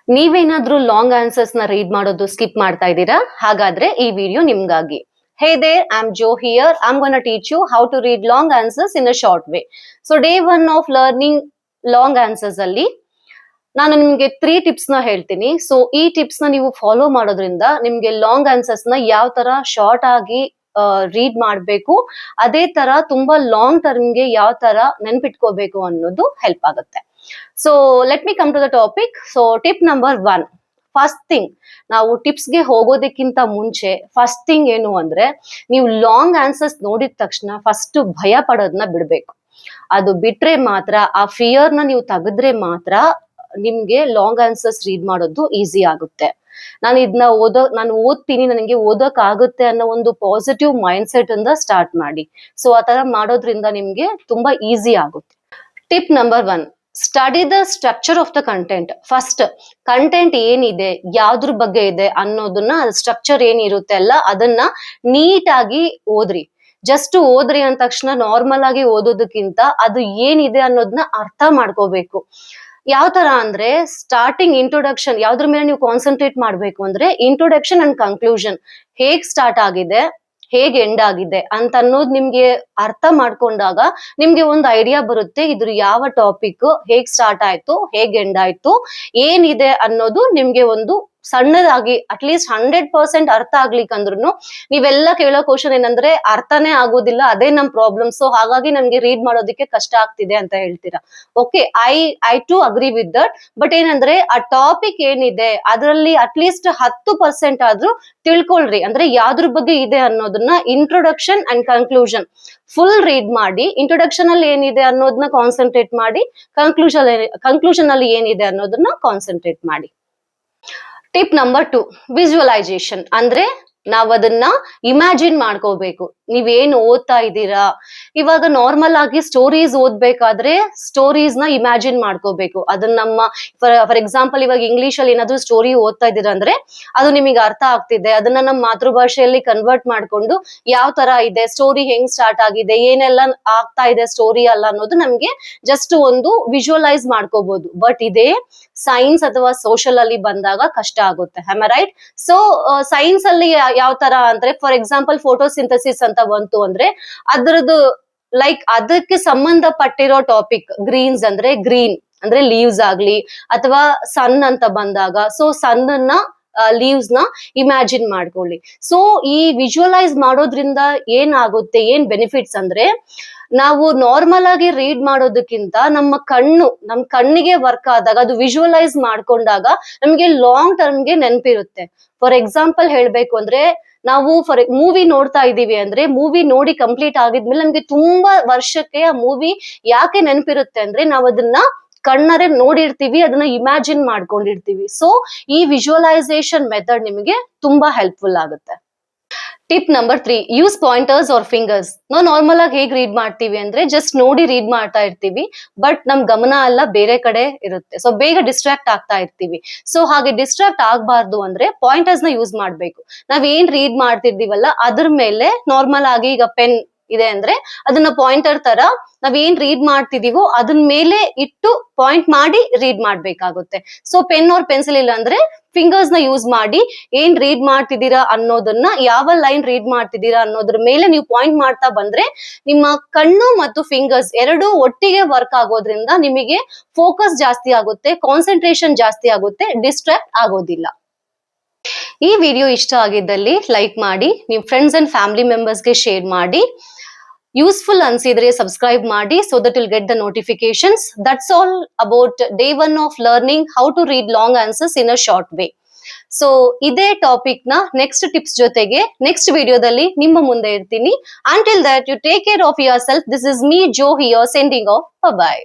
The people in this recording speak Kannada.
ನೀವೇನಾದ್ರೂ ಲಾಂಗ್ ಆನ್ಸರ್ಸ್ ನ ರೀಡ್ ಮಾಡೋದು ಸ್ಕಿಪ್ ಮಾಡ್ತಾ ಇದ್ದೀರಾ? ಹಾಗಾದ್ರೆ ಈ video ನಿಮ್ಗಾಗಿ. Hey there, I'm Joe here. I'm gonna teach you how to read long answers in a short way. So day 1 of learning long answers ಅಲ್ಲಿ ನಾನು ನಿಮ್ಗೆ 3 ಟಿಪ್ಸ್ ನ ಹೇಳ್ತೀನಿ. ಸೊ ಈ ಟಿಪ್ಸ್ ನ ನೀವು ಫಾಲೋ ಮಾಡೋದ್ರಿಂದ ನಿಮ್ಗೆ ಲಾಂಗ್ ಆನ್ಸರ್ಸ್ ನ ಯಾವ ತರ ಶಾರ್ಟ್ ಆಗಿ ರೀಡ್ ಮಾಡಬೇಕು, ಅದೇ ತರ ತುಂಬಾ ಲಾಂಗ್ ಟರ್ಮ್ಗೆ ಯಾವ ತರ ನೆನ್ಪಿಟ್ಕೋಬೇಕು ಅನ್ನೋದು ಹೆಲ್ಪ್ ಆಗುತ್ತೆ. So let me come to the topic. So tip number 1, first thing, ನಾವು ಟಿಪ್ಸ್ಗೆ ಹೋಗೋದಕ್ಕಿಂತ ಮುಂಚೆ ಫಸ್ಟ್ ಥಿಂಗ್ ಏನು ಅಂದ್ರೆ, ನೀವು ಲಾಂಗ್ ಆನ್ಸರ್ಸ್ ನೋಡಿದ ತಕ್ಷಣ ಫಸ್ಟ್ ಭಯ ಪಡೋದನ್ನ ಬಿಡ್ಬೇಕು. ಅದು ಬಿಟ್ರೆ ಮಾತ್ರ, ಆ ಫಿಯರ್ ನ ನೀವು ತೆಗೆದ್ರೆ ಮಾತ್ರ ನಿಮ್ಗೆ ಲಾಂಗ್ ಆನ್ಸರ್ಸ್ ರೀಡ್ ಮಾಡೋದು ಈಸಿ ಆಗುತ್ತೆ. ನಾನು ಓದ್ತೀನಿ, ನನಗೆ ಓದಕ್ ಆಗುತ್ತೆ ಅನ್ನೋ ಒಂದು ಪಾಸಿಟಿವ್ ಮೈಂಡ್ ಸೆಟ್ ಇಂದ ಸ್ಟಾರ್ಟ್ ಮಾಡಿ. ಸೊ ಆ ತರ ಮಾಡೋದ್ರಿಂದ ನಿಮ್ಗೆ ತುಂಬಾ ಈಸಿ ಆಗುತ್ತೆ. Tip number 1, study the structure of the content. First content ಏನಿದೆ, ಯಾವ್ದ್ರ ಬಗ್ಗೆ ಇದೆ ಅನ್ನೋದನ್ನ, ಸ್ಟ್ರಕ್ಚರ್ ಏನಿರುತ್ತೆ ಅಲ್ಲ, ಅದನ್ನ ನೀಟಾಗಿ ಓದ್ರಿ. ಜಸ್ಟ್ ಓದ್ರಿ ಅಂದ ತಕ್ಷಣ ನಾರ್ಮಲ್ ಆಗಿ ಓದೋದಕ್ಕಿಂತ ಅದು ಏನಿದೆ ಅನ್ನೋದನ್ನ ಅರ್ಥ ಮಾಡ್ಕೋಬೇಕು. ಯಾವ ತರ ಅಂದ್ರೆ, ಸ್ಟಾರ್ಟಿಂಗ್ ಇಂಟ್ರೊಡಕ್ಷನ್ ಯಾವ್ದ್ರ ಮೇಲೆ ನೀವು ಕಾನ್ಸಂಟ್ರೇಟ್ ಮಾಡ್ಬೇಕು ಅಂದ್ರೆ, ಇಂಟ್ರೊಡಕ್ಷನ್ ಅಂಡ್ ಕನ್ಕ್ಲೂಷನ್. ಹೇಗ್ ಸ್ಟಾರ್ಟ್ ಆಗಿದೆ, ಹೇಗ್ ಎಂಡ್ ಆಗಿದೆ ಅಂತ ಅನ್ನೋದು ನಿಮ್ಗೆ ಅರ್ಥ ಮಾಡ್ಕೊಂಡಾಗ ನಿಮ್ಗೆ ಒಂದು ಐಡಿಯಾ ಬರುತ್ತೆ, ಇದ್ರ ಯಾವ ಟಾಪಿಕ್ ಹೇಗ್ ಸ್ಟಾರ್ಟ್ ಆಯ್ತು, ಹೇಗ್ ಎಂಡ್ ಆಯ್ತು, ಏನಿದೆ ಅನ್ನೋದು ನಿಮ್ಗೆ ಒಂದು ಸಣ್ಣದಾಗಿ ಅಟ್ಲೀಸ್ಟ್ 100% ಅರ್ಥ ಆಗ್ಲಿಕ್ಕಂದ್ರೂ. ನೀವೆಲ್ಲ ಕೇಳೋ ಕ್ವಶನ್ ಏನಂದ್ರೆ ಅರ್ಥನೇ ಆಗೋದಿಲ್ಲ, ಅದೇ ನಮ್ ಪ್ರಾಬ್ಲಮ್. ಸೊ ಹಾಗಾಗಿ ನಮ್ಗೆ ರೀಡ್ ಮಾಡೋದಕ್ಕೆ ಕಷ್ಟ ಆಗ್ತಿದೆ ಅಂತ ಹೇಳ್ತೀರಾ. Okay, I too agree with that. But ಏನಂದ್ರೆ, ಆ ಟಾಪಿಕ್ ಏನಿದೆ ಅದರಲ್ಲಿ ಅಟ್ಲೀಸ್ಟ್ 10% ಆದ್ರೂ ತಿಳ್ಕೊಳ್ರಿ. ಅಂದ್ರೆ ಯಾವ್ದ್ರ ಬಗ್ಗೆ ಇದೆ ಅನ್ನೋದನ್ನ introduction and conclusion full read ಮಾಡಿ. ಇಂಟ್ರೊಡಕ್ಷನ್ ಅಲ್ಲಿ ಏನಿದೆ ಅನ್ನೋದನ್ನ ಕಾನ್ಸಂಟ್ರೇಟ್ ಮಾಡಿ, ಕನ್ಕ್ಲೂಷನ್ ಅಲ್ಲಿ ಏನಿದೆ ಅನ್ನೋದನ್ನ ಕಾನ್ಸಂಟ್ರೇಟ್ ಮಾಡಿ. Tip number 2, visualisation. ಅಂದ್ರೆ ನಾವ್ ಅದನ್ನ ಇಮ್ಯಾಜಿನ್ ಮಾಡ್ಕೋಬೇಕು. ನೀವೇನು ಓದ್ತಾ ಇದ್ದೀರಾ, ಇವಾಗ ನಾರ್ಮಲ್ ಆಗಿ ಸ್ಟೋರೀಸ್ ಓದ್ಬೇಕಾದ್ರೆ ಸ್ಟೋರೀಸ್ ನ ಇಮ್ಯಾಜಿನ್ ಮಾಡ್ಕೋಬೇಕು. ಅದನ್ನ ನಮ್ಮ ಫಾರ್ ಎಕ್ಸಾಂಪಲ್, ಇವಾಗ ಇಂಗ್ಲಿಷ್ ಅಲ್ಲಿ ಏನಾದ್ರು ಸ್ಟೋರಿ ಓದ್ತಾ ಇದ್ದೀರಾ ಅಂದ್ರೆ ಅದು ನಿಮಗೆ ಅರ್ಥ ಆಗ್ತಿದೆ, ಅದನ್ನ ನಮ್ಮ ಮಾತೃಭಾಷೆಯಲ್ಲಿ ಕನ್ವರ್ಟ್ ಮಾಡ್ಕೊಂಡು ಯಾವ ತರ ಇದೆ ಸ್ಟೋರಿ, ಹೆಂಗ್ ಸ್ಟಾರ್ಟ್ ಆಗಿದೆ, ಏನೆಲ್ಲ ಆಗ್ತಾ ಇದೆ ಸ್ಟೋರಿ ಅಲ್ಲ ಅನ್ನೋದು ನಮ್ಗೆ ಜಸ್ಟ್ ಒಂದು ವಿಜುವಲೈಸ್ ಮಾಡ್ಕೋಬಹುದು. ಬಟ್ ಇದೇ ಸೈನ್ಸ್ ಅಥವಾ ಸೋಷಲ್ ಅಲ್ಲಿ ಬಂದಾಗ ಕಷ್ಟ ಆಗುತ್ತೆ. Am I right? So science ಅಲ್ಲಿ ಯಾವ ತರ ಅಂದ್ರೆ, ಫಾರ್ ಎಕ್ಸಾಂಪಲ್ ಫೋಟೋಸಿಂಥಸಿಸ್ ಅಂತ ಬಂತು ಅಂದ್ರೆ ಅದ್ರದ್ದು ಅದಕ್ಕೆ ಸಂಬಂಧಪಟ್ಟಿರೋ ಟಾಪಿಕ್. ಗ್ರೀನ್ಸ್ ಅಂದ್ರೆ ಗ್ರೀನ್ ಅಂದ್ರೆ ಲೀವ್ಸ್ ಆಗ್ಲಿ, ಅಥವಾ ಸನ್ ಅಂತ ಬಂದಾಗ ಸೊ ಸನ್ ಅನ್ನ ಲೀವ್ಸ್ ನ ಇಮ್ಯಾಜಿನ್ ಮಾಡ್ಕೊಳ್ಳಿ. ಸೊ ಈ ವಿಜುವಲೈಸ್ ಮಾಡೋದ್ರಿಂದ ಏನಾಗುತ್ತೆ, ಏನ್ ಬೆನಿಫಿಟ್ಸ್ ಅಂದ್ರೆ, ನಾವು ನಾರ್ಮಲ್ ಆಗಿ ರೀಡ್ ಮಾಡೋದಕ್ಕಿಂತ ನಮ್ಮ ಕಣ್ಣಿಗೆ ವರ್ಕ್ ಆದಾಗ, ಅದು ವಿಜುವಲೈಸ್ ಮಾಡ್ಕೊಂಡಾಗ ನಮ್ಗೆ ಲಾಂಗ್ ಟರ್ಮ್ಗೆ ನೆನಪಿರುತ್ತೆ. ಫಾರ್ ಎಕ್ಸಾಂಪಲ್ ಹೇಳ್ಬೇಕು ಅಂದ್ರೆ, ನಾವು ಮೂವಿ ನೋಡ್ತಾ ಇದೀವಿ ಅಂದ್ರೆ, ಮೂವಿ ನೋಡಿ ಕಂಪ್ಲೀಟ್ ಆಗಿದ್ಮೇಲೆ ನಮ್ಗೆ ತುಂಬಾ ವರ್ಷಕ್ಕೆ ಆ ಮೂವಿ ಯಾಕೆ ನೆನಪಿರುತ್ತೆ ಅಂದ್ರೆ, ನಾವ್ ಅದನ್ನ ಕಣ್ಣರೆ ನೋಡಿರ್ತೀವಿ, ಅದನ್ನ ಇಮ್ಯಾಜಿನ್ ಮಾಡ್ಕೊಂಡಿರ್ತೀವಿ. ಸೊ ಈ ವಿಜುವಲೈಸೇಷನ್ ಮೆಥಡ್ ನಿಮಗೆ ತುಂಬಾ ಹೆಲ್ಪ್ಫುಲ್ ಆಗುತ್ತೆ. Tip number 3, use pointers or fingers. ನಾವು ನಾರ್ಮಲ್ ಆಗಿ ಹೇಗ್ ರೀಡ್ ಮಾಡ್ತೀವಿ ಅಂದ್ರೆ, ಜಸ್ಟ್ ನೋಡಿ ರೀಡ್ ಮಾಡ್ತಾ ಇರ್ತೀವಿ, ಬಟ್ ನಮ್ ಗಮನ ಎಲ್ಲ ಬೇರೆ ಕಡೆ ಇರುತ್ತೆ. ಸೊ ಬೇಗ ಡಿಸ್ಟ್ರಾಕ್ಟ್ ಆಗ್ತಾ ಇರ್ತೀವಿ. ಸೊ ಹಾಗೆ ಡಿಸ್ಟ್ರಾಕ್ಟ್ ಆಗ್ಬಾರ್ದು ಅಂದ್ರೆ ಪಾಯಿಂಟರ್ಸ್ ನ ಯೂಸ್ ಮಾಡ್ಬೇಕು. ನಾವ್ ಏನ್ ರೀಡ್ ಮಾಡ್ತಿರ್ತೀವಲ್ಲ ಅದ್ರ ಮೇಲೆ ನಾರ್ಮಲ್ ಆಗಿ, ಈಗ ಪೆನ್ ಇದೆ ಅಂದ್ರೆ ಅದನ್ನ ಪಾಯಿಂಟರ್ ತರ ನಾವ್ ಏನ್ ರೀಡ್ ಮಾಡ್ತಿದೀವೋ ಅದನ್ ಮೇಲೆ ಇಟ್ಟು ಪಾಯಿಂಟ್ ಮಾಡಿ ರೀಡ್ ಮಾಡ್ಬೇಕಾಗುತ್ತೆ. ಸೊ ಪೆನ್ ಆರ್ ಪೆನ್ಸಿಲ್ ಇಲ್ಲ ಅಂದ್ರೆ ಫಿಂಗರ್ಸ್ ನ ಯೂಸ್ ಮಾಡಿ ಏನ್ ರೀಡ್ ಮಾಡ್ತಿದ್ದೀರಾ ಅನ್ನೋದನ್ನ, ಯಾವ ಲೈನ್ ರೀಡ್ ಮಾಡ್ತಿದ್ದೀರಾ ಅನ್ನೋದ್ರ ಮೇಲೆ ನೀವು ಪಾಯಿಂಟ್ ಮಾಡ್ತಾ ಬಂದ್ರೆ ನಿಮ್ಮ ಕಣ್ಣು ಮತ್ತು ಫಿಂಗರ್ಸ್ ಎರಡೂ ಒಟ್ಟಿಗೆ ವರ್ಕ್ ಆಗೋದ್ರಿಂದ ನಿಮಗೆ ಫೋಕಸ್ ಜಾಸ್ತಿ ಆಗುತ್ತೆ, ಕಾನ್ಸಂಟ್ರೇಷನ್ ಜಾಸ್ತಿ ಆಗುತ್ತೆ, ಡಿಸ್ಟ್ರಾಕ್ಟ್ ಆಗೋದಿಲ್ಲ. ಈ ವಿಡಿಯೋ ಇಷ್ಟ ಆಗಿದ್ದಲ್ಲಿ ಲೈಕ್ ಮಾಡಿ, ನಿಮ್ ಫ್ರೆಂಡ್ಸ್ ಅಂಡ್ ಫ್ಯಾಮಿಲಿ ಮೆಂಬರ್ಸ್ಗೆ ಶೇರ್ ಮಾಡಿ. ಯೂಸ್ಫುಲ್ ಅನ್ಸಿದ್ರೆ ಸಬ್ಸ್ಕ್ರೈಬ್ ಮಾಡಿ, so that you'll get the notifications. That's all about day 1 of learning how to read long answers in a short way. So ಇದೇ ಟಾಪಿಕ್ ನ ನೆಕ್ಸ್ಟ್ ಟಿಪ್ಸ್ ಜೊತೆಗೆ ನೆಕ್ಸ್ಟ್ ವಿಡಿಯೋದಲ್ಲಿ ನಿಮ್ಮ ಮುಂದೆ ಇರ್ತೀನಿ. Until that, you take care of yourself. This is me, Joe here, sending off. Bye bye.